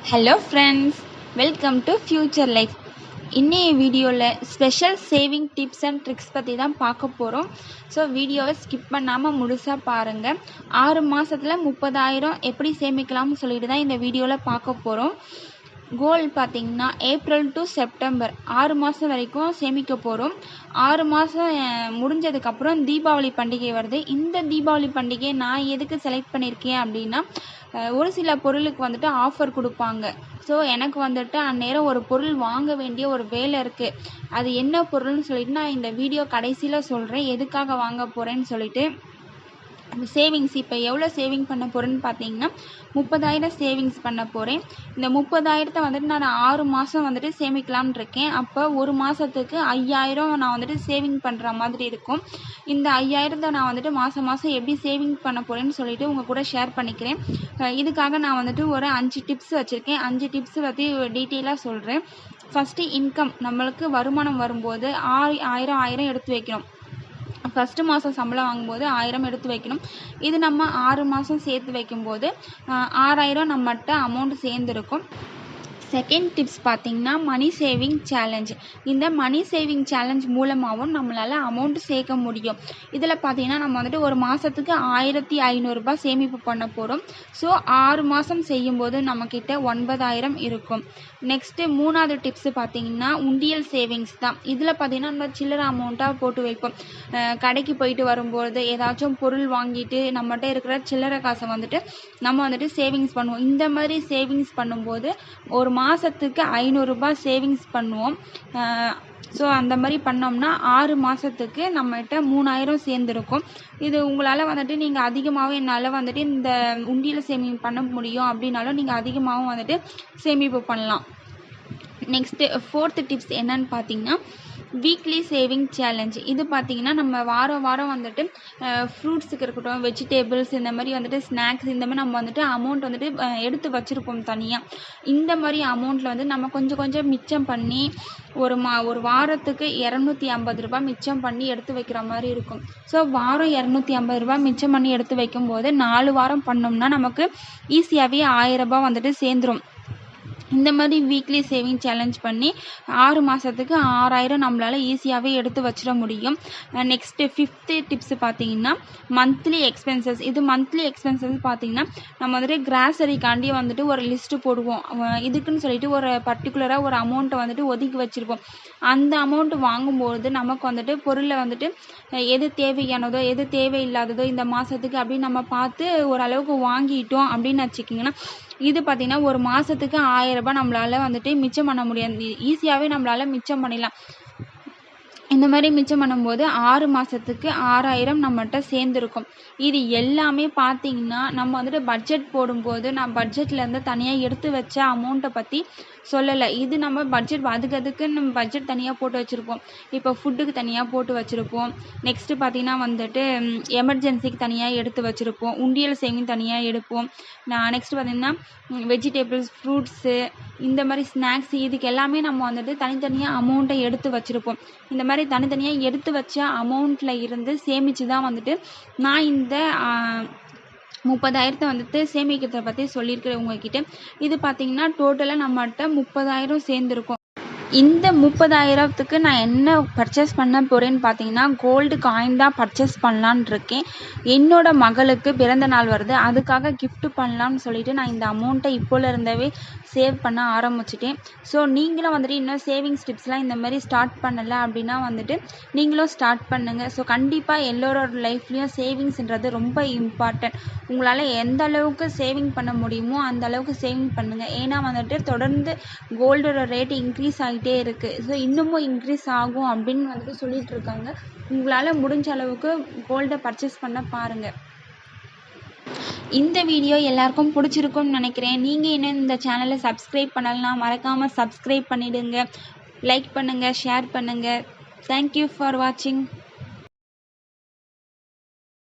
Hello friends, welcome to future life. இன்னைய வீடியோவில் special saving tips and tricks பற்றி தான் பார்க்க போகிறோம். ஸோ வீடியோவை ஸ்கிப் பண்ணாமல் முழுசாக பாருங்கள். 6 மாதத்தில் 30,000 எப்படி சேமிக்கலாம்னு சொல்லிட்டு தான் இந்த வீடியோவில் பார்க்க போகிறோம். கோல் பார்த்திங்கன்னா ஏப்ரல் டு செப்டம்பர் 6 மாதம் வரைக்கும் சேமிக்க போகிறோம். 6 மாதம் முடிஞ்சதுக்கப்புறம் தீபாவளி பண்டிகை வருது. இந்த தீபாவளி பண்டிகை நான் எதுக்கு செலக்ட் பண்ணியிருக்கேன் அப்படின்னா, ஒரு சில பொருளுக்கு வந்துட்டு ஆஃபர் கொடுப்பாங்க. ஸோ எனக்கு வந்துட்டு அந்நேரம் ஒரு பொருள் வாங்க வேண்டிய ஒரு வேலை இருக்குது. அது என்ன பொருள்னு சொல்லிட்டு நான் இந்த வீடியோ கடைசியில் சொல்கிறேன், எதுக்காக வாங்க போகிறேன்னு சொல்லிட்டு. சேவிங்ஸ் இப்போ எவ்வளோ சேவிங் பண்ண போகிறேன்னு பார்த்தீங்கன்னா 30,000 சேவிங்ஸ் பண்ண போகிறேன். இந்த 30,000 வந்துட்டு நான் 6 மாதம் வந்துட்டு சேமிக்கலாம்னு இருக்கேன். அப்போ ஒரு மாதத்துக்கு 5,000 நான் வந்துட்டு சேவிங் பண்ணுற மாதிரி இருக்கும். இந்த 5,000 நான் வந்துட்டு மாதம் மாதம் எப்படி சேவிங் பண்ண போகிறேன்னு சொல்லிட்டு உங்கள் கூட ஷேர் பண்ணிக்கிறேன். இதுக்காக நான் வந்துட்டு ஒரு 5 டிப்ஸ் வச்சுருக்கேன். 5 டிப்ஸ் பற்றி டீட்டெயிலாக சொல்கிறேன். ஃபஸ்ட்டு இன்கம், நம்மளுக்கு வருமானம் வரும்போது 1000 எடுத்து வைக்கணும். ஃபஸ்ட்டு மாதம் சம்பளம் வாங்கும்போது 1000 எடுத்து வைக்கணும். இது நம்ம 6 மாதம் சேர்த்து வைக்கும்போது 6,000 நம்மகிட்ட அமௌண்ட் சேர்ந்துருக்கும். செகண்ட் டிப்ஸ் பார்த்திங்கன்னா மணி சேவிங் சேலஞ்ச். இந்த மணி சேவிங் சேலஞ்ச் மூலமாகவும் நம்மளால் அமௌண்ட் சேர்க்க முடியும். இதில் பார்த்திங்கன்னா நம்ம வந்துட்டு ஒரு மாதத்துக்கு 1,500 சேமிப்பு பண்ண போகிறோம். ஸோ 6 மாதம் செய்யும்போது நம்மக்கிட்ட 9,000 இருக்கும். நெக்ஸ்ட்டு 3வது டிப்ஸு பார்த்திங்கன்னா உண்டியல் சேவிங்ஸ் தான். இதில் பார்த்திங்கன்னா நம்ம சில்லறை அமௌண்ட்டாக போட்டு வைப்போம். கடைக்கு போயிட்டு வரும்போது ஏதாச்சும் பொருள் வாங்கிட்டு நம்மகிட்ட இருக்கிற சில்லறை காசை வந்துட்டு நம்ம வந்துட்டு சேவிங்ஸ் பண்ணுவோம். இந்த மாதிரி சேவிங்ஸ் பண்ணும்போது ஒரு மாதத்துக்கு 500 சேவிங்ஸ் பண்ணுவோம். ஸோ அந்த மாதிரி பண்ணோம்னா 6 மாதத்துக்கு நம்மகிட்ட 3,000 சேர்ந்துருக்கும். இது உங்களால் வந்துட்டு நீங்கள் அதிகமாகவும் என்னால் வந்துட்டு இந்த உண்டியல் சேமிப்பு பண்ண முடியும் அப்படின்னாலும் நீங்கள் அதிகமாகவும் வந்துட்டு சேமிப்பு பண்ணலாம். நெக்ஸ்ட்டு 4th டிப்ஸ் என்னன்னு பார்த்தீங்கன்னா வீக்லி சேவிங் சேலஞ்ச். இது பார்த்திங்கன்னா நம்ம வாரம் வந்துட்டு ஃப்ரூட்ஸுக்கு இருக்கட்டும், வெஜிடேபிள்ஸ், இந்த மாதிரி வந்துட்டு ஸ்நாக்ஸ், இந்த மாதிரி நம்ம வந்துட்டு அமௌண்ட் வந்துட்டு எடுத்து வச்சுருப்போம் தனியாக. இந்த மாதிரி அமௌண்ட்டில் வந்து நம்ம கொஞ்சம் மிச்சம் பண்ணி ஒரு வாரத்துக்கு 250 மிச்சம் பண்ணி எடுத்து வைக்கிற மாதிரி இருக்கும். ஸோ வாரம் 250 மிச்சம் பண்ணி எடுத்து வைக்கும்போது 4 வாரம் பண்ணோம்னா நமக்கு ஈஸியாகவே 1000 வந்துட்டு சேர்ந்துடும். இந்த மாதிரி வீக்லி சேவிங் சேலஞ்ச் பண்ணி 6 மாதத்துக்கு 6,000 நம்மளால் ஈஸியாகவே எடுத்து வச்சிட முடியும். நெக்ஸ்ட்டு 5th டிப்ஸ் பார்த்திங்கன்னா மந்த்லி எக்ஸ்பென்சஸ். இது மந்த்லி எக்ஸ்பென்சஸ் பார்த்திங்கன்னா நம்ம வந்துட்டு கிராசரிக்காண்டி வந்துட்டு ஒரு லிஸ்ட்டு போடுவோம். இதுக்குன்னு சொல்லிட்டு ஒரு பர்டிகுலராக ஒரு அமௌண்ட்டை வந்துட்டு ஒதுக்கி வச்சுருப்போம். அந்த அமௌண்ட் வாங்கும்போது நமக்கு வந்துட்டு பொருளை வந்துட்டு எது தேவையானதோ எது தேவையில்லாததோ இந்த மாதத்துக்கு அப்படின்னு நம்ம பார்த்து ஓரளவுக்கு வாங்கிட்டோம் அப்படின்னு வச்சுக்கிங்கன்னா, இது பார்த்திங்கன்னா ஒரு மாதத்துக்கு 1,000 நம்மளால் வந்துட்டு மிச்சம் பண்ண முடியாது. ஈஸியாகவே நம்மளால் மிச்சம் பண்ணிடலாம். இந்த மாதிரி மிச்சம் பண்ணும்போது 6 மாதத்துக்கு 6,000 நம்மகிட்ட சேர்ந்துருக்கும். இது எல்லாமே பார்த்திங்கன்னா நம்ம வந்துட்டு பட்ஜெட் போடும்போது நான் பட்ஜெட்லேருந்து தனியாக எடுத்து வச்ச அமௌண்ட்டை பற்றி சொல்லலை. இது நம்ம பட்ஜெட் அதுக்கு நம்ம பட்ஜெட் தனியாக போட்டு வச்சுருப்போம். இப்போ ஃபுட்டுக்கு தனியாக போட்டு வச்சுருப்போம். நெக்ஸ்ட்டு பார்த்திங்கன்னா வந்துட்டு எமர்ஜென்சிக்கு தனியாக எடுத்து வச்சுருப்போம். உண்டியல் சேவிங் தனியாக எடுப்போம். நெக்ஸ்ட்டு பார்த்திங்கன்னா வெஜிடேபிள்ஸ், ஃப்ரூட்ஸு, இந்த மாதிரி ஸ்நாக்ஸ், இதுக்கு எல்லாமே நம்ம வந்துட்டு தனித்தனியாக அமௌண்ட்டை எடுத்து வச்சுருப்போம். இந்த மாதிரி தனித்தனியாக எடுத்து வச்ச அமௌண்ட்டில் இருந்து சேமித்து தான் வந்துட்டு நான் இந்த 30,000 வந்துட்டு சேமிக்கிறத பற்றி சொல்லியிருக்கிறேன் உங்ககிட்ட. இது பார்த்திங்கன்னா டோட்டலாக நம்மகிட்ட 30,000 சேர்ந்துருக்கும். இந்த 30,000த்துக்கு நான் என்ன பர்ச்சேஸ் பண்ண போகிறேன்னு பார்த்தீங்கன்னா கோல்டு காயின் தான் பர்ச்சேஸ் பண்ணலான்னு இருக்கேன். என்னோட மகளுக்கு பிறந்த நாள் வருது, அதுக்காக கிஃப்ட் பண்ணலான்னு சொல்லிட்டு நான் இந்த அமௌண்ட்டை இப்போலேருந்தவே சேவ் பண்ண ஆரம்பிச்சிட்டேன். ஸோ நீங்களும் வந்துட்டு இன்னும் சேவிங்ஸ் டிப்ஸ்லாம் இந்த மாதிரி ஸ்டார்ட் பண்ணலை அப்படின்னா வந்துட்டு நீங்களும் ஸ்டார்ட் பண்ணுங்கள். ஸோ கண்டிப்பாக எல்லோரோட லைஃப்லேயும் சேவிங்ஸ்ன்றது ரொம்ப இம்பார்ட்டன்ட். உங்களால் எந்த அளவுக்கு சேவிங் பண்ண முடியுமோ அந்த அளவுக்கு சேவிங் பண்ணுங்கள். ஏன்னா வந்துட்டு தொடர்ந்து கோல்டோட ரேட் இன்க்ரீஸ் ஆகிட்டே இருக்குது. ஸோ இன்னமும் இன்க்ரீஸ் ஆகும் அப்படின்னு வந்துட்டு சொல்லிட்டு இருக்காங்க. உங்களால் முடிஞ்ச அளவுக்கு கோல்டை பர்ச்சேஸ் பண்ண பாருங்கள். இந்த வீடியோ எல்லாருக்கும் பிடிச்சிருக்கும்னு நினைக்கிறேன். நீங்கள் இன்னும் இந்த சேனலை சப்ஸ்கிரைப் பண்ணலைன்னா மறக்காமல் சப்ஸ்கிரைப் பண்ணிவிடுங்க. லைக் பண்ணுங்கள், ஷேர் பண்ணுங்கள். தேங்க்யூ ஃபார் வாட்சிங்.